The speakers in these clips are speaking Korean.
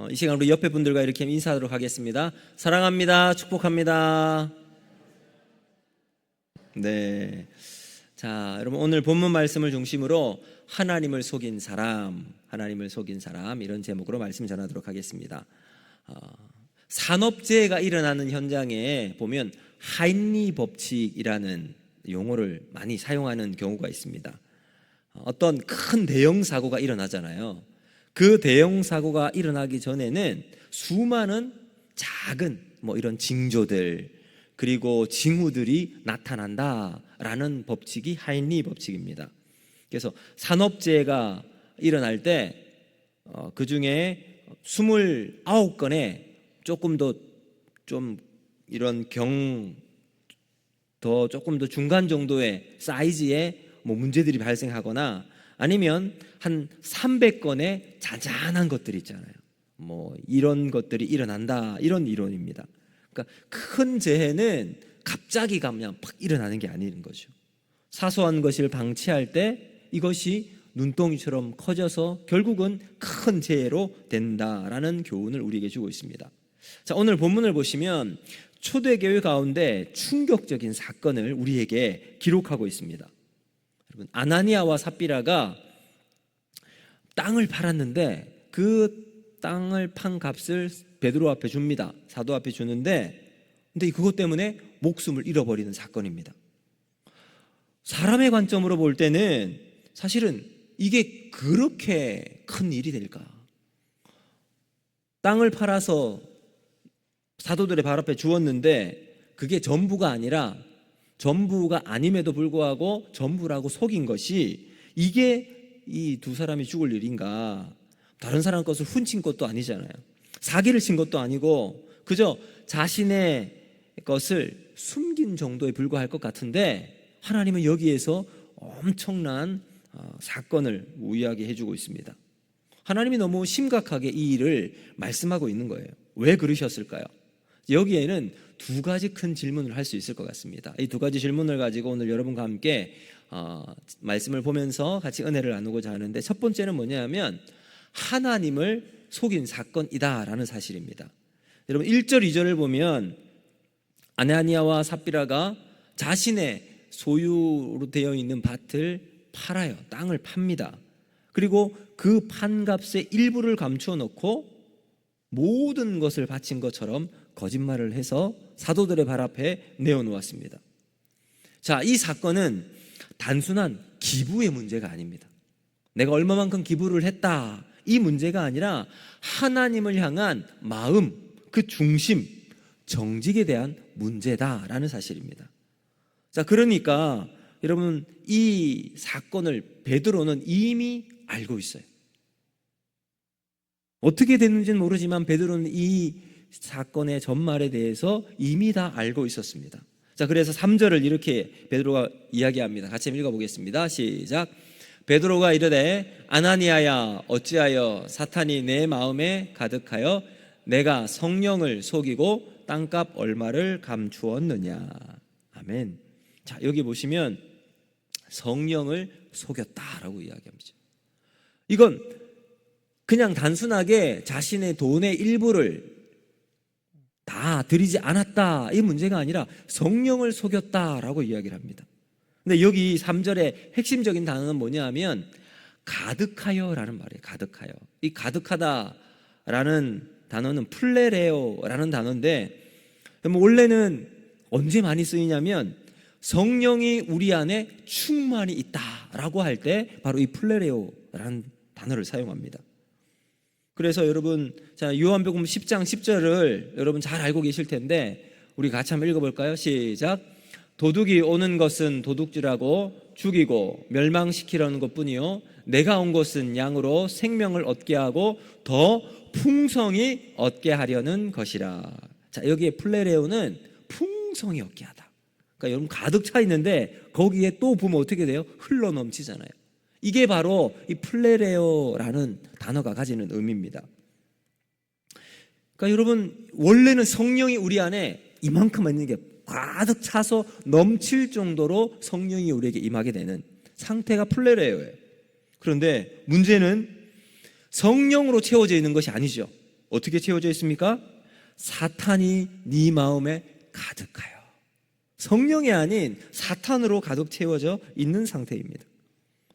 이 시간 우리 옆에 분들과 이렇게 인사하도록 하겠습니다. 사랑합니다. 축복합니다. 네. 자, 여러분 오늘 본문 말씀을 중심으로 하나님을 속인 사람 이런 제목으로 말씀 전하도록 하겠습니다. 산업재해가 일어나는 현장에 보면 하인리 법칙이라는 용어를 많이 사용하는 경우가 있습니다. 어떤 큰 대형 사고가 일어나잖아요. 그 대형 사고가 일어나기 전에는 수많은 작은 이런 징조들 그리고 징후들이 나타난다라는 법칙이 하인리 법칙입니다. 그래서 산업재해가 일어날 때 그 중에 29건에 조금 더 좀 이런 조금 더 중간 정도의 사이즈의 문제들이 발생하거나 아니면 한 300건의 잔잔한 것들이 있잖아요. 이런 것들이 일어난다, 이런 이론입니다. 그러니까 큰 재해는 갑자기 그냥 팍 일어나는 게 아닌 거죠. 사소한 것을 방치할 때 이것이 눈덩이처럼 커져서 결국은 큰 재해로 된다라는 교훈을 우리에게 주고 있습니다. 자, 오늘 본문을 보시면 초대교회 가운데 충격적인 사건을 우리에게 기록하고 있습니다. 여러분, 아나니아와 삽비라가 땅을 팔았는데 그 땅을 판 값을 베드로 앞에 줍니다. 사도 앞에 주는데 근데 그것 때문에 목숨을 잃어버리는 사건입니다. 사람의 관점으로 볼 때는 사실은 이게 그렇게 큰 일이 될까? 땅을 팔아서 사도들의 발 앞에 주었는데 그게 전부가 아니라 전부가 아님에도 불구하고 전부라고 속인 것이 이게 이 두 사람이 죽을 일인가? 다른 사람 것을 훔친 것도 아니잖아요. 사기를 친 것도 아니고 그저 자신의 것을 숨긴 정도에 불과할 것 같은데 하나님은 여기에서 엄청난 사건을 우이하게 해주고 있습니다. 하나님이 너무 심각하게 이 일을 말씀하고 있는 거예요. 왜 그러셨을까요? 여기에는 두 가지 큰 질문을 할 수 있을 것 같습니다. 이 두 가지 질문을 가지고 오늘 여러분과 함께 말씀을 보면서 같이 은혜를 나누고자 하는데, 첫 번째는 뭐냐면 하나님을 속인 사건이다라는 사실입니다. 여러분 1절 2절을 보면 아나니아와 삽비라가 자신의 소유로 되어 있는 밭을 팔아요. 땅을 팝니다. 그리고 그 판값의 일부를 감추어 놓고 모든 것을 바친 것처럼 거짓말을 해서 사도들의 발 앞에 내어놓았습니다. 자, 이 사건은 단순한 기부의 문제가 아닙니다. 내가 얼마만큼 기부를 했다, 이 문제가 아니라 하나님을 향한 마음, 그 중심, 정직에 대한 문제다라는 사실입니다. 자, 그러니까 여러분 이 사건을 베드로는 이미 알고 있어요. 어떻게 됐는지는 모르지만 베드로는 이 사건의 전말에 대해서 이미 다 알고 있었습니다. 자, 그래서 3절을 이렇게 베드로가 이야기합니다. 같이 읽어보겠습니다. 시작. 베드로가 이르되 아나니아야, 어찌하여 사탄이 내 마음에 가득하여 내가 성령을 속이고 땅값 얼마를 감추었느냐. 아멘. 자, 여기 보시면 성령을 속였다라고 이야기합니다. 이건 그냥 단순하게 자신의 돈의 일부를 다 드리지 않았다, 이 문제가 아니라 성령을 속였다라고 이야기를 합니다. 근데 여기 3절의 핵심적인 단어는 뭐냐면 가득하여라는 말이에요. 가득하여. 이 가득하다라는 단어는 플레레오라는 단어인데, 원래는 언제 많이 쓰이냐면 성령이 우리 안에 충만히 있다라고 할 때 바로 이 플레레오라는 단어를 사용합니다. 그래서 여러분, 자, 요한복음 10장 10절을 여러분 잘 알고 계실 텐데 우리 같이 한번 읽어볼까요? 시작. 도둑이 오는 것은 도둑질하고 죽이고 멸망시키려는 것뿐이요 내가 온 것은 양으로 생명을 얻게 하고 더 풍성히 얻게 하려는 것이라. 자, 여기에 플레레오는 풍성히 얻게 하다. 그러니까 여러분 가득 차 있는데 거기에 또 보면 어떻게 돼요? 흘러 넘치잖아요. 이게 바로 이 플레레오라는 단어가 가지는 의미입니다. 그러니까 여러분 원래는 성령이 우리 안에 이만큼 있는 게 가득 차서 넘칠 정도로 성령이 우리에게 임하게 되는 상태가 플레레오예요. 그런데 문제는 성령으로 채워져 있는 것이 아니죠. 어떻게 채워져 있습니까? 사탄이 네 마음에 가득하여. 성령이 아닌 사탄으로 가득 채워져 있는 상태입니다.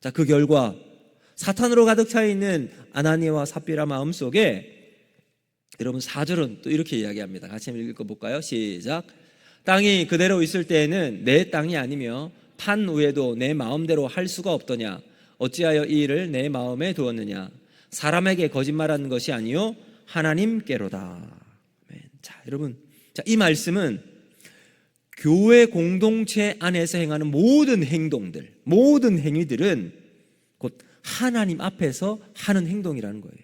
자, 그 결과 사탄으로 가득 차 있는 아나니아와 삽비라 마음속에 여러분 4절은 또 이렇게 이야기합니다. 같이 한번 읽어볼까요? 시작. 땅이 그대로 있을 때에는 내 땅이 아니며 판 위에도 내 마음대로 할 수가 없더냐. 어찌하여 이 일을 내 마음에 두었느냐. 사람에게 거짓말하는 것이 아니요 하나님께로다. 자, 여러분, 자, 이 말씀은 교회 공동체 안에서 행하는 모든 행동들, 모든 행위들은 곧 하나님 앞에서 하는 행동이라는 거예요.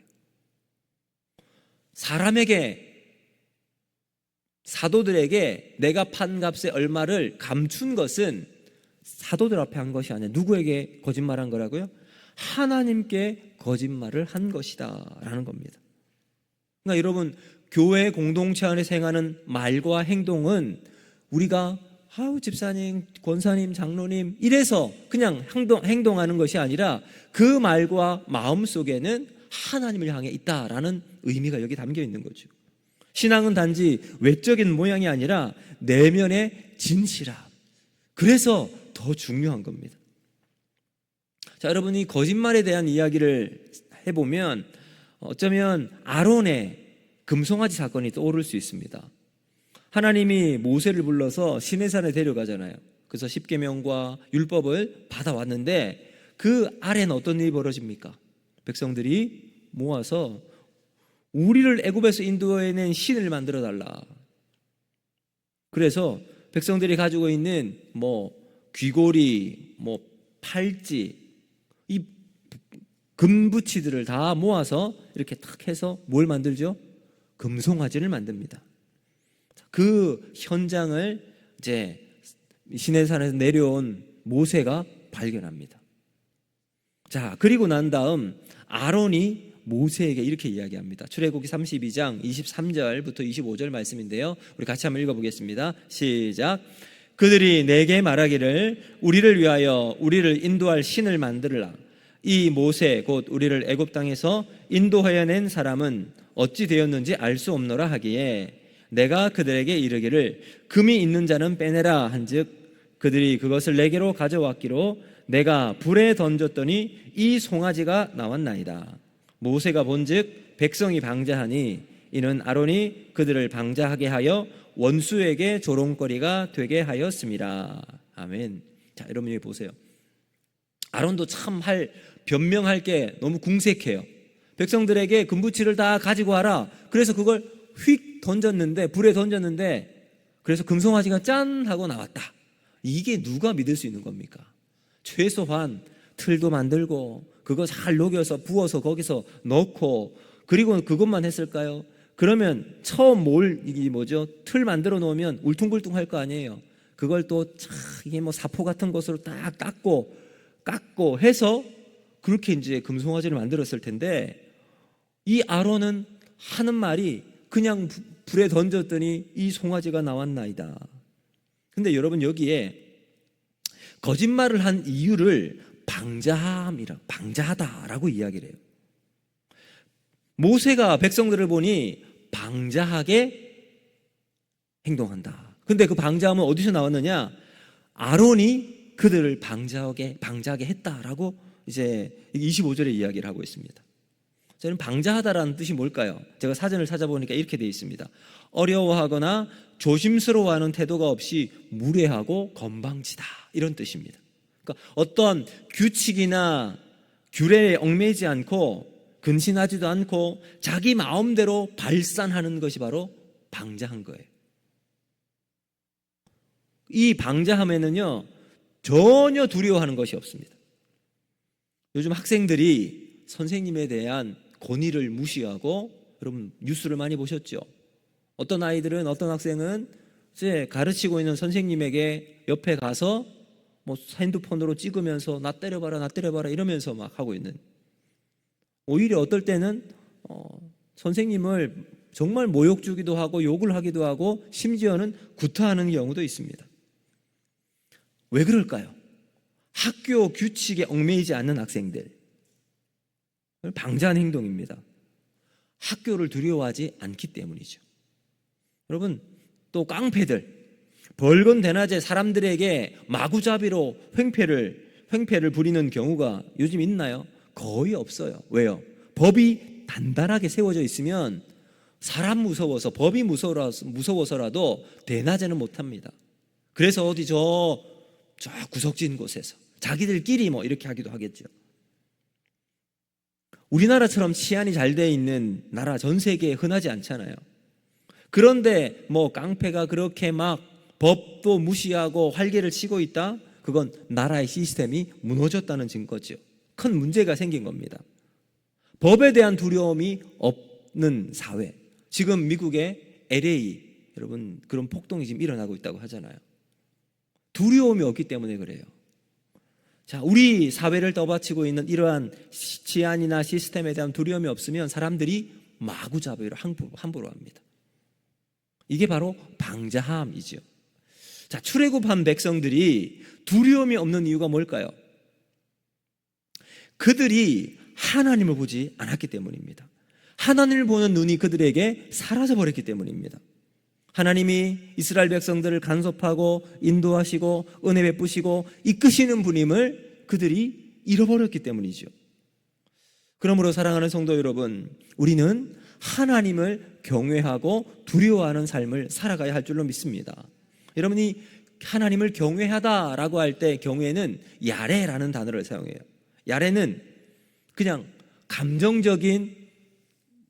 사람에게, 사도들에게 내가 판 값의 얼마를 감춘 것은 사도들 앞에 한 것이 아니라 누구에게 거짓말한 거라고요? 하나님께 거짓말을 한 것이다 라는 겁니다. 그러니까 여러분, 교회 공동체 안에서 행하는 말과 행동은 우리가 집사님, 권사님, 장로님 이래서 그냥 행동하는 것이 아니라 그 말과 마음 속에는 하나님을 향해 있다라는 의미가 여기 담겨 있는 거죠. 신앙은 단지 외적인 모양이 아니라 내면의 진실함. 그래서 더 중요한 겁니다. 자, 여러분이 거짓말에 대한 이야기를 해보면 어쩌면 아론의 금송아지 사건이 떠오를 수 있습니다. 하나님이 모세를 불러서 시내산에 데려가잖아요. 그래서 십계명과 율법을 받아왔는데 그 아래는 어떤 일이 벌어집니까? 백성들이 모아서 우리를 애굽에서 인도해낸 신을 만들어 달라. 그래서 백성들이 가지고 있는 귀고리, 팔찌, 이 금부치들을 다 모아서 이렇게 탁 해서 뭘 만들죠? 금송아지를 만듭니다. 그 현장을 이제 시내산에서 내려온 모세가 발견합니다. 자, 그리고 난 다음 아론이 모세에게 이렇게 이야기합니다. 출애굽기 32장 23절부터 25절 말씀인데요, 우리 같이 한번 읽어보겠습니다. 시작. 그들이 내게 말하기를 우리를 위하여 우리를 인도할 신을 만들라. 이 모세 곧 우리를 애굽 땅에서 인도하여 낸 사람은 어찌 되었는지 알 수 없노라 하기에 내가 그들에게 이르기를 금이 있는 자는 빼내라 한즉 그들이 그것을 내게로 가져왔기로 내가 불에 던졌더니 이 송아지가 나왔나이다. 모세가 본즉 백성이 방자하니 이는 아론이 그들을 방자하게 하여 원수에게 조롱거리가 되게 하였습니다. 아멘. 자, 여러분 여기 보세요. 아론도 참 변명할 게 너무 궁색해요. 백성들에게 금부치를 다 가지고 와라. 그래서 그걸 휙 던졌는데, 불에 던졌는데, 그래서 금송아지가 짠 하고 나왔다. 이게 누가 믿을 수 있는 겁니까? 최소한 틀도 만들고 그거 잘 녹여서 부어서 거기서 넣고 그리고 그것만 했을까요? 그러면 처음 이게 뭐죠? 틀 만들어 놓으면 울퉁불퉁할 거 아니에요. 그걸 또 이게 사포 같은 것으로 딱 깎고 해서 그렇게 이제 금송아지를 만들었을 텐데, 이 아론은 하는 말이 그냥 불에 던졌더니 이 송아지가 나왔나이다. 근데 여러분 여기에 거짓말을 한 이유를 방자하다라고 이야기를 해요. 모세가 백성들을 보니 방자하게 행동한다. 근데 그 방자함은 어디서 나왔느냐? 아론이 그들을 방자하게 했다라고 이제 25절에 이야기를 하고 있습니다. 저는 방자하다라는 뜻이 뭘까요? 제가 사전을 찾아보니까 이렇게 되어 있습니다. 어려워하거나 조심스러워하는 태도가 없이 무례하고 건방지다, 이런 뜻입니다. 그러니까 어떤 규칙이나 규례에 얽매이지 않고 근신하지도 않고 자기 마음대로 발산하는 것이 바로 방자한 거예요. 이 방자함에는요 전혀 두려워하는 것이 없습니다. 요즘 학생들이 선생님에 대한 권위를 무시하고, 여러분 뉴스를 많이 보셨죠? 어떤 학생은 이제 가르치고 있는 선생님에게 옆에 가서 핸드폰으로 찍으면서 나 때려봐라 이러면서 막 하고 있는, 오히려 어떨 때는 선생님을 정말 모욕 주기도 하고 욕을 하기도 하고 심지어는 구타하는 경우도 있습니다. 왜 그럴까요? 학교 규칙에 얽매이지 않는 학생들, 방자한 행동입니다. 학교를 두려워하지 않기 때문이죠. 여러분, 또 깡패들, 벌건 대낮에 사람들에게 마구잡이로 횡패를 부리는 경우가 요즘 있나요? 거의 없어요. 왜요? 법이 단단하게 세워져 있으면 사람 무서워서, 법이 무서워서라도 대낮에는 못합니다. 그래서 어디 저 구석진 곳에서 자기들끼리 뭐 이렇게 하기도 하겠죠. 우리나라처럼 치안이 잘 돼 있는 나라 전 세계에 흔하지 않잖아요. 그런데 뭐 깡패가 그렇게 막 법도 무시하고 활개를 치고 있다? 그건 나라의 시스템이 무너졌다는 증거죠. 큰 문제가 생긴 겁니다. 법에 대한 두려움이 없는 사회. 지금 미국의 LA, 여러분, 그런 폭동이 지금 일어나고 있다고 하잖아요. 두려움이 없기 때문에 그래요. 자, 우리 사회를 떠받치고 있는 이러한 치안이나 시스템에 대한 두려움이 없으면 사람들이 마구잡이로 함부로 합니다. 이게 바로 방자함이죠. 자, 출애굽한 백성들이 두려움이 없는 이유가 뭘까요? 그들이 하나님을 보지 않았기 때문입니다. 하나님을 보는 눈이 그들에게 사라져버렸기 때문입니다. 하나님이 이스라엘 백성들을 간섭하고 인도하시고 은혜 베푸시고 이끄시는 분임을 그들이 잃어버렸기 때문이죠. 그러므로 사랑하는 성도 여러분, 우리는 하나님을 경외하고 두려워하는 삶을 살아가야 할 줄로 믿습니다. 여러분이 하나님을 경외하다라고 할 때 경외는 야레라는 단어를 사용해요. 야레는 그냥 감정적인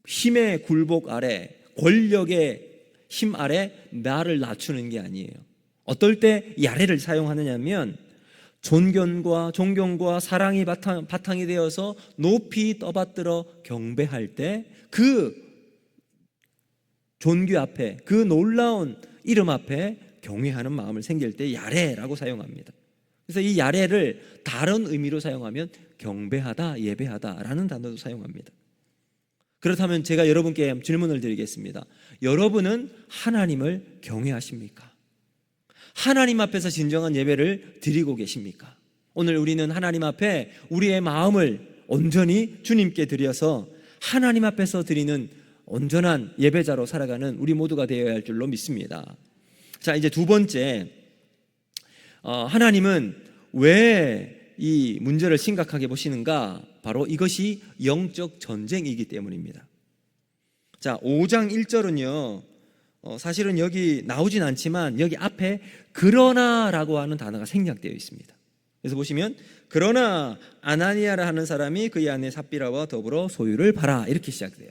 힘의 굴복 아래, 권력의 힘 아래 나를 낮추는 게 아니에요. 어떨 때 야레를 사용하느냐면 존경과 사랑이 바탕이 되어서 높이 떠받들어 경배할 때 그 존귀 앞에, 그 놀라운 이름 앞에 경외하는 마음을 생길 때 야레라고 사용합니다. 그래서 이 야레를 다른 의미로 사용하면 경배하다, 예배하다라는 단어도 사용합니다. 그렇다면 제가 여러분께 질문을 드리겠습니다. 여러분은 하나님을 경외하십니까? 하나님 앞에서 진정한 예배를 드리고 계십니까? 오늘 우리는 하나님 앞에 우리의 마음을 온전히 주님께 드려서 하나님 앞에서 드리는 온전한 예배자로 살아가는 우리 모두가 되어야 할 줄로 믿습니다. 자, 이제 두 번째, 하나님은 왜 이 문제를 심각하게 보시는가? 바로 이것이 영적 전쟁이기 때문입니다. 자, 5장 1절은요, 사실은 여기 나오진 않지만 여기 앞에 그러나라고 하는 단어가 생략되어 있습니다. 그래서 보시면 그러나 아나니아라 하는 사람이 그의 아내 삽비라와 더불어 소유를 팔아, 이렇게 시작돼요.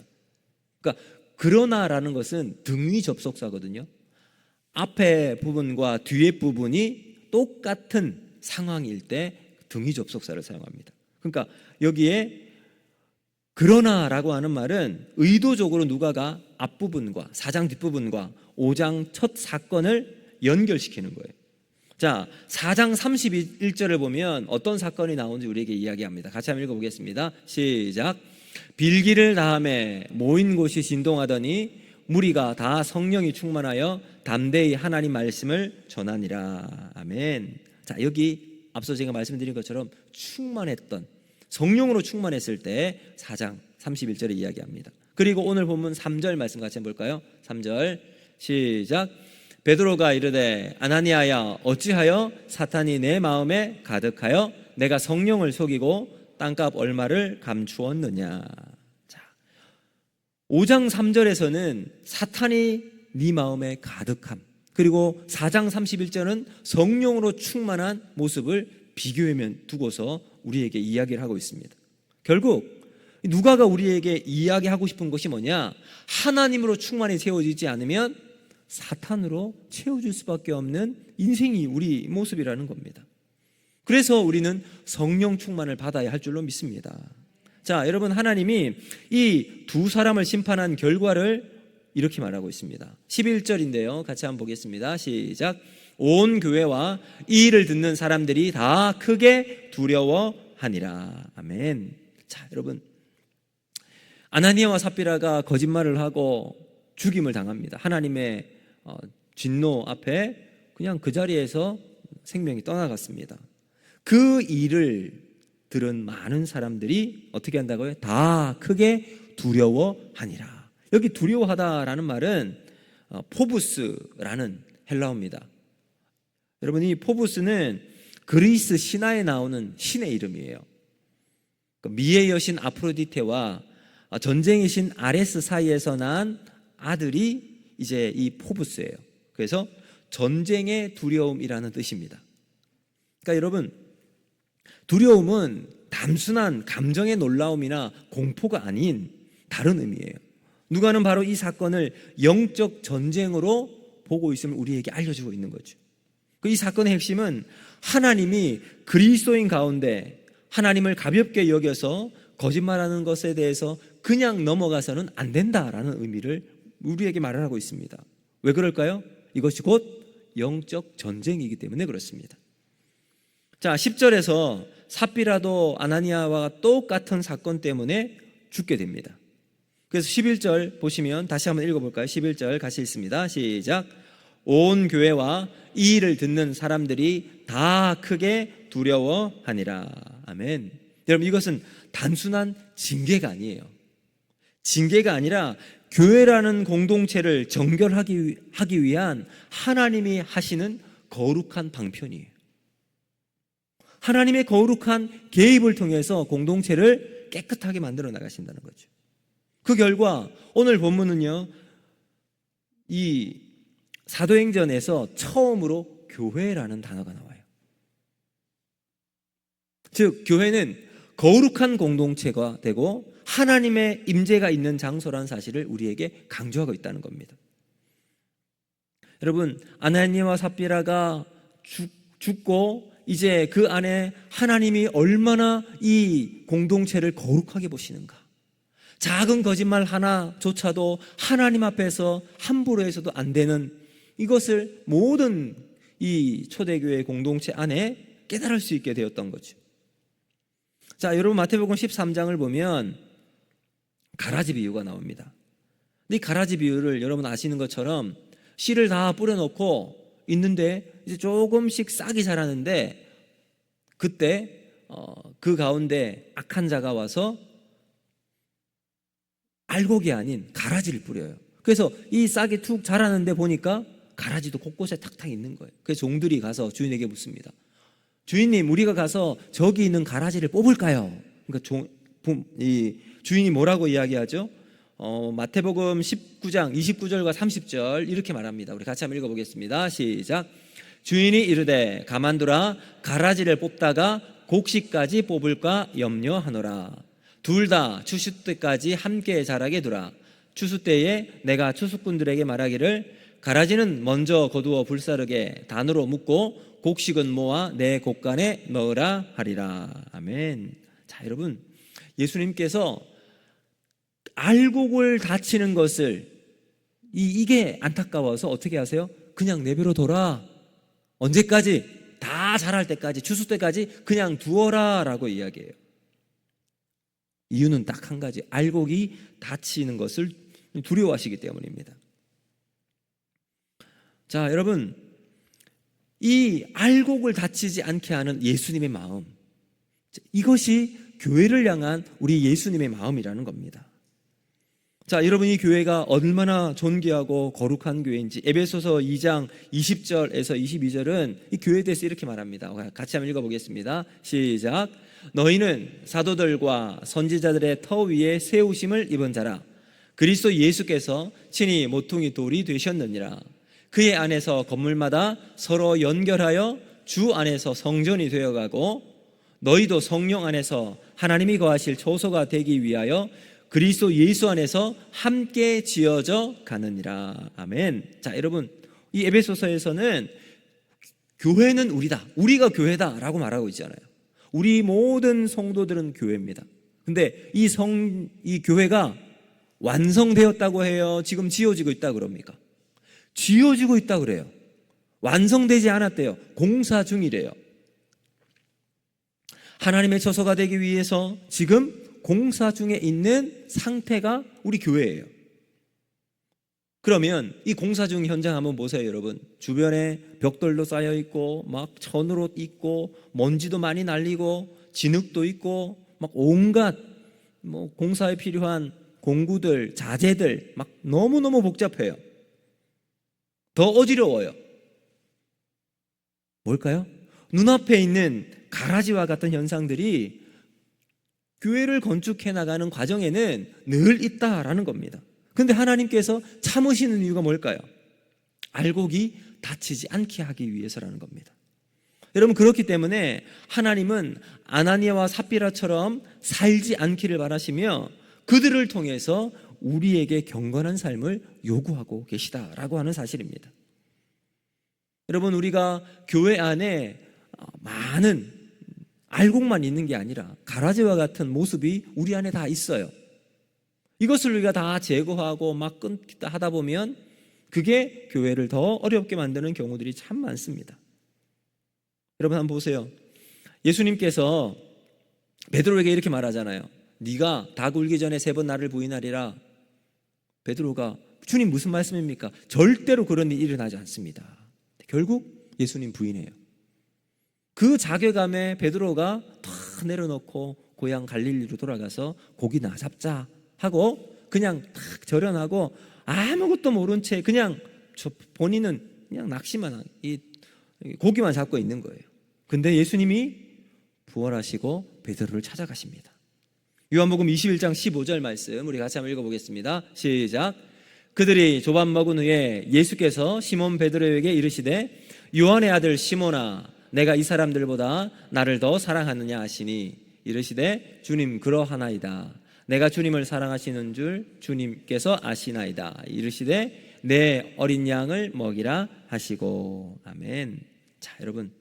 그러니까 그러나라는 것은 등위 접속사거든요. 앞에 부분과 뒤에 부분이 똑같은 상황일 때 등위 접속사를 사용합니다. 그러니까 여기에 그러나라고 하는 말은 의도적으로 누가가 앞부분과 4장 뒷부분과 5장 첫 사건을 연결시키는 거예요. 자, 4장 31절을 보면 어떤 사건이 나오는지 우리에게 이야기합니다. 같이 한번 읽어보겠습니다. 시작. 빌기를 다음에 모인 곳이 진동하더니 무리가 다 성령이 충만하여 담대히 하나님 말씀을 전하니라. 아멘. 자, 여기 앞서 제가 말씀드린 것처럼 충만했던, 성령으로 충만했을 때 4장 31절에 이야기합니다. 그리고 오늘 본문 3절 말씀 같이 한번 볼까요? 3절 시작. 베드로가 이르되 아나니아야 어찌하여 사탄이 내 마음에 가득하여 내가 성령을 속이고 땅값 얼마를 감추었느냐. 자, 5장 3절에서는 사탄이 네 마음에 가득함, 그리고 4장 31절은 성령으로 충만한 모습을 비교해 두고서 우리에게 이야기를 하고 있습니다. 결국 누가가 우리에게 이야기하고 싶은 것이 뭐냐? 하나님으로 충만히 채워지지 않으면 사탄으로 채워질 수밖에 없는 인생이 우리 모습이라는 겁니다. 그래서 우리는 성령 충만을 받아야 할 줄로 믿습니다. 자, 여러분, 하나님이 이 두 사람을 심판한 결과를 이렇게 말하고 있습니다. 11절인데요. 같이 한번 보겠습니다. 시작. 온 교회와 이 일을 듣는 사람들이 다 크게 두려워하니라. 아멘. 자, 여러분, 아나니아와 삽비라가 거짓말을 하고 죽임을 당합니다. 하나님의 진노 앞에 그냥 그 자리에서 생명이 떠나갔습니다. 그 일을 들은 많은 사람들이 어떻게 한다고요? 다 크게 두려워하니라. 여기 두려워하다라는 말은 포부스라는 헬라어입니다. 여러분, 이 포부스는 그리스 신화에 나오는 신의 이름이에요. 미의 여신 아프로디테와 전쟁의 신 아레스 사이에서 난 아들이 이제 이 포부스예요. 그래서 전쟁의 두려움이라는 뜻입니다. 그러니까 여러분, 두려움은 단순한 감정의 놀라움이나 공포가 아닌 다른 의미예요. 누가는 바로 이 사건을 영적 전쟁으로 보고 있음을 우리에게 알려주고 있는 거죠. 이 사건의 핵심은 하나님이 그리스도인 가운데 하나님을 가볍게 여겨서 거짓말하는 것에 대해서 그냥 넘어가서는 안 된다라는 의미를 우리에게 말을 하고 있습니다. 왜 그럴까요? 이것이 곧 영적 전쟁이기 때문에 그렇습니다. 자, 10절에서 삽비라도 아나니아와 똑같은 사건 때문에 죽게 됩니다. 그래서 11절 보시면 다시 한번 읽어볼까요? 11절 같이 읽습니다. 시작. 온 교회와 이 일을 듣는 사람들이 다 크게 두려워하니라. 아멘. 여러분, 이것은 단순한 징계가 아니에요. 징계가 아니라 교회라는 공동체를 정결하기 위한 하나님이 하시는 거룩한 방편이에요. 하나님의 거룩한 개입을 통해서 공동체를 깨끗하게 만들어 나가신다는 거죠. 그 결과 오늘 본문은요, 이 사도행전에서 처음으로 교회라는 단어가 나와요. 즉, 교회는 거룩한 공동체가 되고 하나님의 임재가 있는 장소라는 사실을 우리에게 강조하고 있다는 겁니다. 여러분, 아나니아와 삽비라가 죽고 이제 그 안에 하나님이 얼마나 이 공동체를 거룩하게 보시는가. 작은 거짓말 하나조차도 하나님 앞에서 함부로 해서도 안 되는 이것을 모든 이 초대교회 공동체 안에 깨달을 수 있게 되었던 거죠. 자, 여러분, 마태복음 13장을 보면 가라지 비유가 나옵니다. 근데 이 가라지 비유를 여러분 아시는 것처럼 씨를 다 뿌려놓고 있는데 이제 조금씩 싹이 자라는데 그때 그 가운데 악한 자가 와서 알곡이 아닌 가라지를 뿌려요. 그래서 이 싹이 툭 자라는데 보니까 가라지도 곳곳에 탁탁 있는 거예요. 그래서 종들이 가서 주인에게 묻습니다. 주인님, 우리가 가서 저기 있는 가라지를 뽑을까요? 그러니까 이 주인이 뭐라고 이야기하죠? 마태복음 19장 29절과 30절 이렇게 말합니다. 우리 같이 한번 읽어보겠습니다. 시작. 주인이 이르되 가만두라, 가라지를 뽑다가 곡식까지 뽑을까 염려하노라. 둘 다 추수 때까지 함께 자라게 두라. 추수 때에 내가 추수꾼들에게 말하기를 가라지는 먼저 거두어 불사르게 단으로 묶고 곡식은 모아 내 곡간에 넣으라 하리라. 아멘. 자, 여러분, 예수님께서 알곡을 다치는 것을 이게 안타까워서 어떻게 하세요? 그냥 내버려 둬라. 언제까지? 다 자랄 때까지, 추수 때까지 그냥 두어라 라고 이야기해요. 이유는 딱 한 가지, 알곡이 다치는 것을 두려워하시기 때문입니다. 자, 여러분, 이 알곡을 다치지 않게 하는 예수님의 마음, 이것이 교회를 향한 우리 예수님의 마음이라는 겁니다. 자, 여러분, 이 교회가 얼마나 존귀하고 거룩한 교회인지 에베소서 2장 20절에서 22절은 이 교회에 대해서 이렇게 말합니다. 같이 한번 읽어보겠습니다. 시작. 너희는 사도들과 선지자들의 터 위에 세우심을 입은 자라. 그리스도 예수께서 친히 모퉁이 돌이 되셨느니라. 그의 안에서 건물마다 서로 연결하여 주 안에서 성전이 되어가고 너희도 성령 안에서 하나님이 거하실 초소가 되기 위하여 그리스도 예수 안에서 함께 지어져 가느니라. 아멘. 자, 여러분, 이 에베소서에서는 교회는 우리다, 우리가 교회다라고 말하고 있잖아요. 우리 모든 성도들은 교회입니다. 근데 이 교회가 완성되었다고 해요? 지금 지어지고 있다 그럽니까? 지어지고 있다 그래요. 완성되지 않았대요. 공사 중이래요. 하나님의 처소가 되기 위해서 지금 공사 중에 있는 상태가 우리 교회예요. 그러면 이 공사 중 현장 한번 보세요, 여러분. 주변에 벽돌도 쌓여 있고 막 천으로 있고 먼지도 많이 날리고 진흙도 있고 막 온갖 공사에 필요한 공구들, 자재들 막 너무너무 복잡해요. 더 어지러워요. 뭘까요? 눈앞에 있는 가라지와 같은 현상들이 교회를 건축해 나가는 과정에는 늘 있다라는 겁니다. 그런데 하나님께서 참으시는 이유가 뭘까요? 알곡이 다치지 않게 하기 위해서라는 겁니다. 여러분, 그렇기 때문에 하나님은 아나니아와 삽비라처럼 살지 않기를 바라시며 그들을 통해서 우리에게 경건한 삶을 요구하고 계시다라고 하는 사실입니다. 여러분, 우리가 교회 안에 많은 알곡만 있는 게 아니라 가라지와 같은 모습이 우리 안에 다 있어요. 이것을 우리가 다 제거하고 막 끊다 하다 보면 그게 교회를 더 어렵게 만드는 경우들이 참 많습니다. 여러분, 한번 보세요. 예수님께서 베드로에게 이렇게 말하잖아요. 네가 닭 울기 전에 3번 나를 부인하리라. 베드로가 주님 무슨 말씀입니까? 절대로 그런 일이 일어나지 않습니다. 결국 예수님 부인해요. 그 자괴감에 베드로가 다 내려놓고 고향 갈릴리로 돌아가서 고기나 잡자 하고 그냥 탁 절연하고 아무것도 모른 채 그냥 본인은 그냥 낚시만 이 고기만 잡고 있는 거예요. 근데 예수님이 부활하시고 베드로를 찾아가십니다. 요한복음 21장 15절 말씀 우리 같이 한번 읽어보겠습니다. 시작. 그들이 조밥 먹은 후에 예수께서 시몬 베드로에게 이르시되 요한의 아들 시몬아 내가 이 사람들보다 나를 더 사랑하느냐 하시니 이르시되 주님 그러하나이다. 내가 주님을 사랑하시는 줄 주님께서 아시나이다. 이르시되 내 어린 양을 먹이라 하시고. 아멘. 자, 여러분,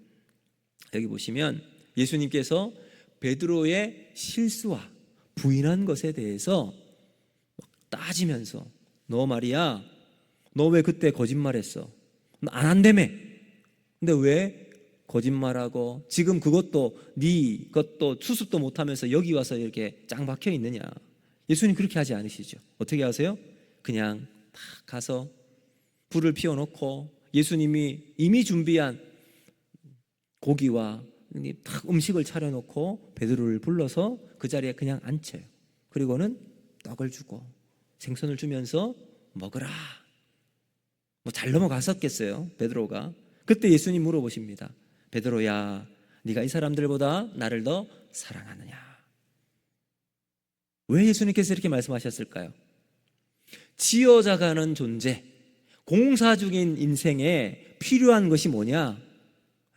여기 보시면 예수님께서 베드로의 실수와 부인한 것에 대해서 따지면서 너 말이야, 너 왜 그때 거짓말했어? 너 안 한다며. 근데 왜 거짓말하고 지금 그것도 네 것도 수습도 못하면서 여기 와서 이렇게 짱 박혀 있느냐? 예수님 그렇게 하지 않으시죠. 어떻게 하세요? 그냥 딱 가서 불을 피워놓고 예수님이 이미 준비한 고기와 딱 음식을 차려놓고 베드로를 불러서 그 자리에 그냥 앉혀요. 그리고는 떡을 주고 생선을 주면서 먹으라. 뭐 잘 넘어갔었겠어요, 베드로가. 그때 예수님 물어보십니다. 베드로야, 네가 이 사람들보다 나를 더 사랑하느냐? 왜 예수님께서 이렇게 말씀하셨을까요? 지어져가는 존재, 공사 중인 인생에 필요한 것이 뭐냐?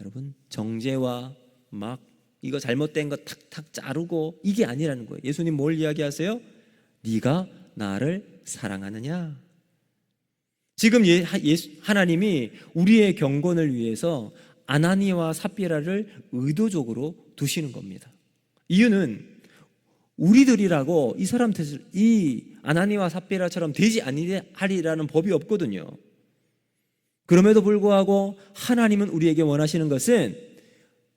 여러분, 정죄와 막 이거 잘못된 거 탁탁 자르고 이게 아니라는 거예요. 예수님 뭘 이야기하세요? 네가 나를 사랑하느냐? 지금 하나님이 우리의 경건을 위해서 아나니아와 삽비라를 의도적으로 두시는 겁니다. 이유는 우리들이라고 이 사람들, 이 아나니아와 삽비라처럼 되지 아니하리라는 법이 없거든요. 그럼에도 불구하고 하나님은 우리에게 원하시는 것은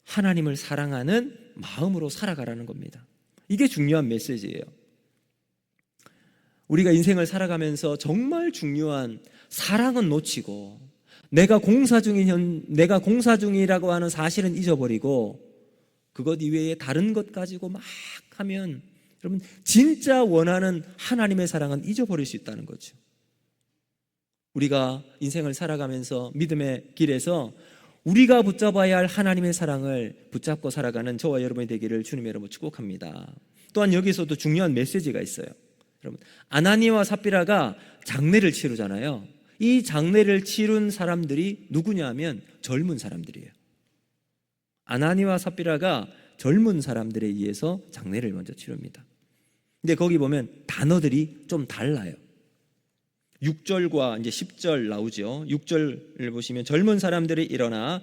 하나님을 사랑하는 마음으로 살아가라는 겁니다. 이게 중요한 메시지예요. 우리가 인생을 살아가면서 정말 중요한 사랑은 놓치고 내가 공사 중이라고 하는 사실은 잊어버리고 그것 이외에 다른 것 가지고 막 하면 여러분 진짜 원하는 하나님의 사랑은 잊어버릴 수 있다는 거죠. 우리가 인생을 살아가면서 믿음의 길에서 우리가 붙잡아야 할 하나님의 사랑을 붙잡고 살아가는 저와 여러분이 되기를 주님의 이름으로 축복합니다. 또한 여기서도 중요한 메시지가 있어요. 여러분, 아나니아와 삽비라가 장례를 치르잖아요. 이 장례를 치른 사람들이 누구냐 하면 젊은 사람들이에요. 아나니아와 삽비라가 젊은 사람들에 의해서 장례를 먼저 치릅니다. 근데 거기 보면 단어들이 좀 달라요. 6절과 이제 10절 나오죠. 6절을 보시면 젊은 사람들이 일어나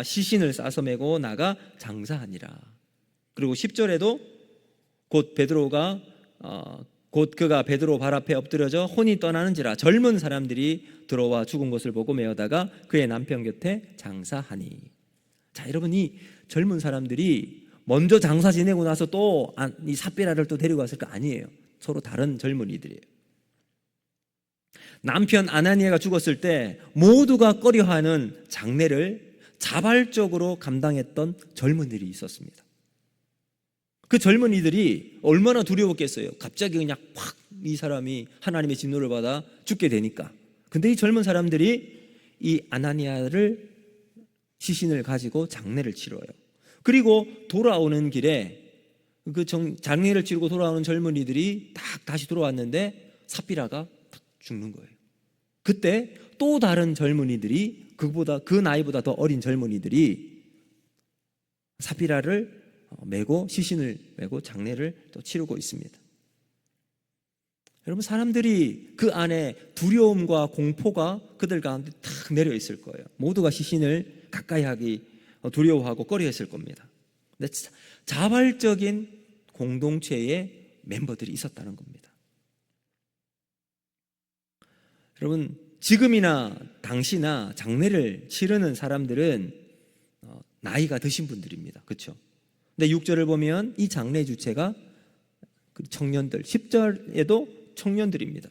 시신을 싸서 메고 나가 장사하니라. 그리고 10절에도 곧 그가 베드로 발 앞에 엎드려져 혼이 떠나는지라 젊은 사람들이 들어와 죽은 것을 보고 메어다가 그의 남편 곁에 장사하니. 자, 여러분, 이 젊은 사람들이 먼저 장사 지내고 나서 또 이 삽비라를 또 데리고 왔을 거 아니에요. 서로 다른 젊은이들이에요. 남편 아나니아가 죽었을 때 모두가 꺼려하는 장례를 자발적으로 감당했던 젊은이들이 있었습니다. 그 젊은이들이 얼마나 두려웠겠어요. 갑자기 그냥 확 이 사람이 하나님의 진노를 받아 죽게 되니까. 근데 이 젊은 사람들이 이 아나니아를 시신을 가지고 장례를 치러요. 그리고 돌아오는 길에 그 장례를 치르고 돌아오는 젊은이들이 딱 다시 돌아왔는데 삽비라가 딱 죽는 거예요. 그때 또 다른 젊은이들이 그 나이보다 더 어린 젊은이들이 삽비라를 메고 시신을 메고 장례를 또 치르고 있습니다. 여러분, 사람들이 그 안에 두려움과 공포가 그들 가운데 탁 내려 있을 거예요. 모두가 시신을 가까이 하기 두려워하고 꺼려했을 겁니다. 근데 자발적인 공동체의 멤버들이 있었다는 겁니다. 여러분, 지금이나 당시나 장례를 치르는 사람들은 나이가 드신 분들입니다. 그렇죠? 근데 6절을 보면 이 장례 주체가 청년들, 10절에도 청년들입니다.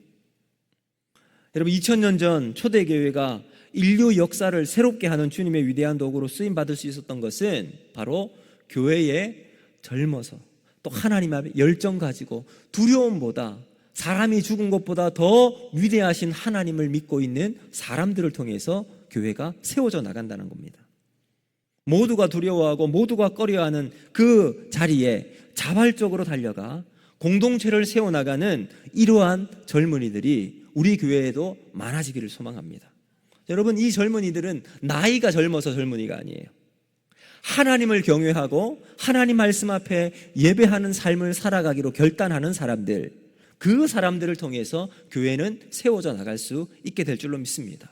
여러분, 2000년 전 초대교회가 인류 역사를 새롭게 하는 주님의 위대한 도구로 쓰임받을 수 있었던 것은 바로 교회에 젊어서 또 하나님 앞에 열정 가지고 두려움보다 사람이 죽은 것보다 더 위대하신 하나님을 믿고 있는 사람들을 통해서 교회가 세워져 나간다는 겁니다. 모두가 두려워하고 모두가 꺼려하는 그 자리에 자발적으로 달려가 공동체를 세워나가는 이러한 젊은이들이 우리 교회에도 많아지기를 소망합니다. 여러분, 이 젊은이들은 나이가 젊어서 젊은이가 아니에요. 하나님을 경외하고 하나님 말씀 앞에 예배하는 삶을 살아가기로 결단하는 사람들, 그 사람들을 통해서 교회는 세워져 나갈 수 있게 될 줄로 믿습니다.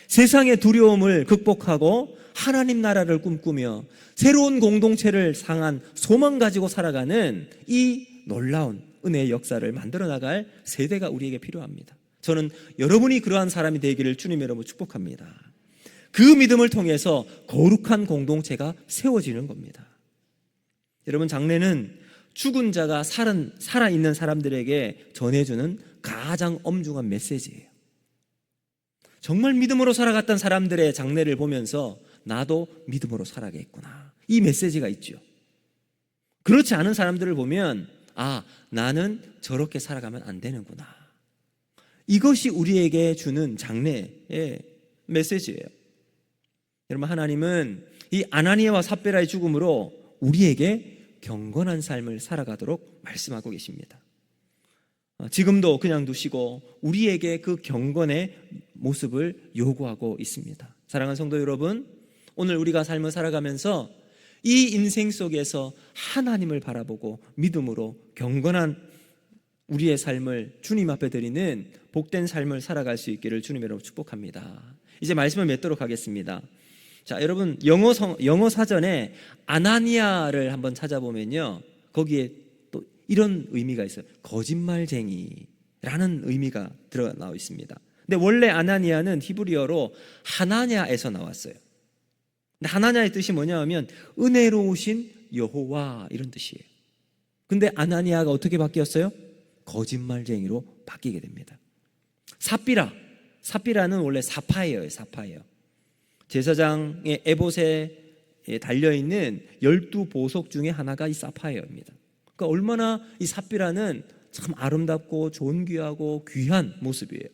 세상의 두려움을 극복하고 하나님 나라를 꿈꾸며 새로운 공동체를 향한 소망 가지고 살아가는 이 놀라운 은혜의 역사를 만들어 나갈 세대가 우리에게 필요합니다. 저는 여러분이 그러한 사람이 되기를 주님 여러분 축복합니다. 그 믿음을 통해서 거룩한 공동체가 세워지는 겁니다. 여러분, 장례는 죽은 자가 살아있는 사람들에게 전해주는 가장 엄중한 메시지예요. 정말 믿음으로 살아갔던 사람들의 장례를 보면서 나도 믿음으로 살아야겠구나, 이 메시지가 있죠. 그렇지 않은 사람들을 보면 나는 저렇게 살아가면 안 되는구나, 이것이 우리에게 주는 장례의 메시지예요. 여러분, 하나님은 이 아나니아와 삽비라의 죽음으로 우리에게 경건한 삶을 살아가도록 말씀하고 계십니다. 지금도 그냥 두시고 우리에게 그 경건의 모습을 요구하고 있습니다. 사랑하는 성도 여러분, 오늘 우리가 삶을 살아가면서 이 인생 속에서 하나님을 바라보고 믿음으로 경건한 우리의 삶을 주님 앞에 드리는 복된 삶을 살아갈 수 있기를 주님 여러분 축복합니다. 이제 말씀을 맺도록 하겠습니다. 자, 여러분, 영어 사전에 아나니아를 한번 찾아보면요, 거기에 또 이런 의미가 있어요. 거짓말쟁이라는 의미가 들어 나와 있습니다. 근데 원래 아나니아는 히브리어로 하나냐에서 나왔어요. 근데 하나냐의 뜻이 뭐냐 하면 은혜로우신 여호와, 이런 뜻이에요. 근데 아나니아가 어떻게 바뀌었어요? 거짓말쟁이로 바뀌게 됩니다. 삽비라는 원래 사파이어예요. 사파이어. 제사장의 에봇에 달려있는 12보석 중에 하나가 이 사파이어입니다. 그러니까 얼마나 이 삽비라는 참 아름답고 존귀하고 귀한 모습이에요.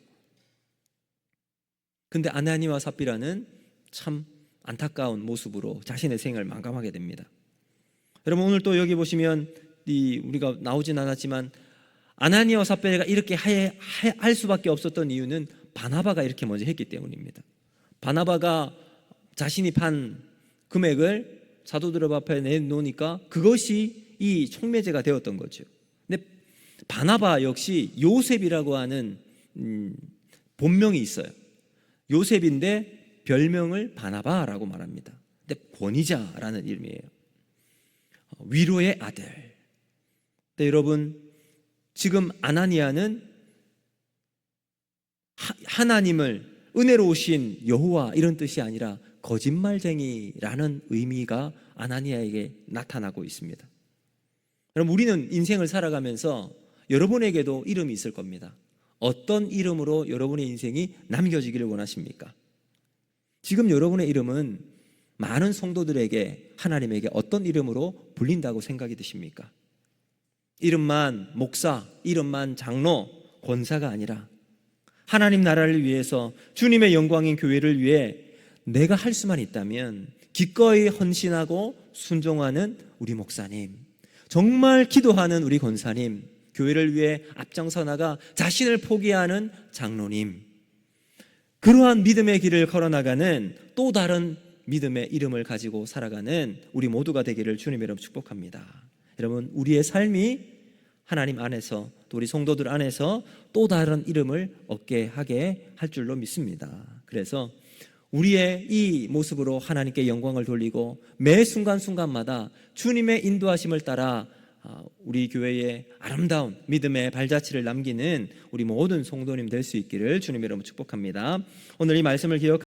근데 아나니아와 삽비라는 참 안타까운 모습으로 자신의 생을 마감하게 됩니다. 여러분, 오늘 또 여기 보시면 우리가 나오진 않았지만 아나니아와 삽비라가 이렇게 할 수밖에 없었던 이유는 바나바가 이렇게 먼저 했기 때문입니다. 바나바가 자신이 판 금액을 사도들 앞에 내놓으니까 그것이 이 촉매제가 되었던 거죠. 근데 바나바 역시 요셉이라고 하는 본명이 있어요. 요셉인데 별명을 바나바라고 말합니다. 근데 권위자라는 이름이에요. 위로의 아들. 근데 여러분, 지금 아나니아는 하나님을 은혜로우신 여호와 이런 뜻이 아니라 거짓말쟁이라는 의미가 아나니아에게 나타나고 있습니다. 여러분, 우리는 인생을 살아가면서 여러분에게도 이름이 있을 겁니다. 어떤 이름으로 여러분의 인생이 남겨지기를 원하십니까? 지금 여러분의 이름은 많은 성도들에게, 하나님에게 어떤 이름으로 불린다고 생각이 드십니까? 이름만 목사, 이름만 장로, 권사가 아니라 하나님 나라를 위해서 주님의 영광인 교회를 위해 내가 할 수만 있다면 기꺼이 헌신하고 순종하는 우리 목사님, 정말 기도하는 우리 권사님, 교회를 위해 앞장서 나가 자신을 포기하는 장로님, 그러한 믿음의 길을 걸어나가는 또 다른 믿음의 이름을 가지고 살아가는 우리 모두가 되기를 주님의 이름으로 축복합니다. 여러분, 우리의 삶이 하나님 안에서 또 우리 성도들 안에서 또 다른 이름을 얻게 하게 할 줄로 믿습니다. 그래서 우리의 이 모습으로 하나님께 영광을 돌리고 매 순간순간마다 주님의 인도하심을 따라 우리 교회의 아름다운 믿음의 발자취를 남기는 우리 모든 성도님 될 수 있기를 주님의 이름으로 축복합니다. 오늘 이 말씀을 기억